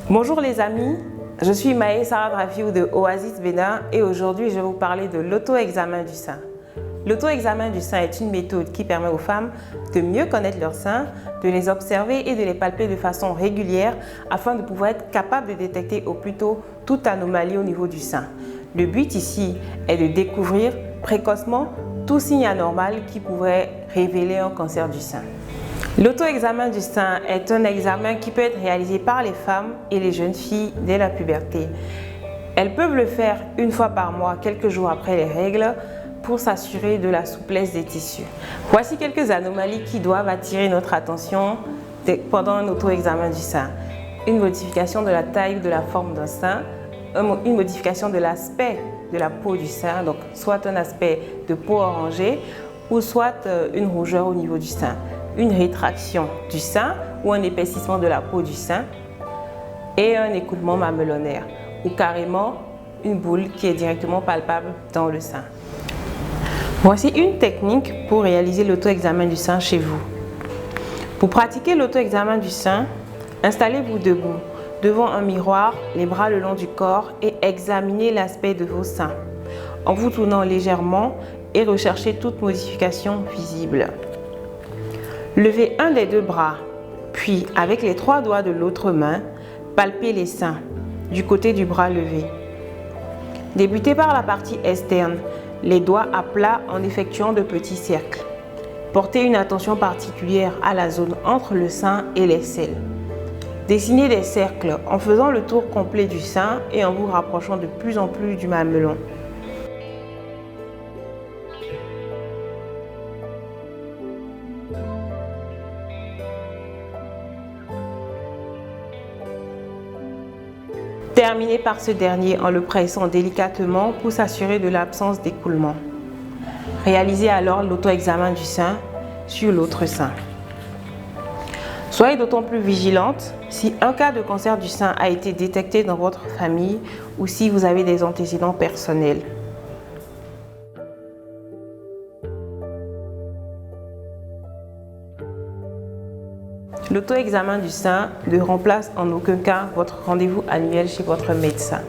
Bonjour les amis, je suis Maë Sarah Drafiou de Oasis Bénin et aujourd'hui je vais vous parler de l'auto-examen du sein. L'auto-examen du sein est une méthode qui permet aux femmes de mieux connaître leurs seins, de les observer et de les palper de façon régulière afin de pouvoir être capable de détecter au plus tôt toute anomalie au niveau du sein. Le but ici est de découvrir précocement tout signe anormal qui pourrait révéler un cancer du sein. L'auto-examen du sein est un examen qui peut être réalisé par les femmes et les jeunes filles dès la puberté. Elles peuvent le faire une fois par mois, quelques jours après les règles, pour s'assurer de la souplesse des tissus. Voici quelques anomalies qui doivent attirer notre attention pendant un auto-examen du sein. Une modification de la taille ou de la forme d'un sein, une modification de l'aspect de la peau du sein, donc soit un aspect de peau orangée ou soit une rougeur au niveau du sein, une rétraction du sein ou un épaississement de la peau du sein et un écoulement mamelonnaire ou carrément une boule qui est directement palpable dans le sein. Voici une technique pour réaliser l'auto-examen du sein chez vous. Pour pratiquer l'auto-examen du sein, installez-vous debout devant un miroir, les bras le long du corps et examinez l'aspect de vos seins en vous tournant légèrement et recherchez toute modification visible. Levez un des deux bras, puis avec les 3 doigts de l'autre main, palpez les seins du côté du bras levé. Débutez par la partie externe, les doigts à plat en effectuant de petits cercles. Portez une attention particulière à la zone entre le sein et l'aisselle. Dessinez des cercles en faisant le tour complet du sein et en vous rapprochant de plus en plus du mamelon. Terminez par ce dernier en le pressant délicatement pour s'assurer de l'absence d'écoulement. Réalisez alors l'auto-examen du sein sur l'autre sein. Soyez d'autant plus vigilante si un cas de cancer du sein a été détecté dans votre famille ou si vous avez des antécédents personnels. L'auto-examen du sein ne remplace en aucun cas votre rendez-vous annuel chez votre médecin.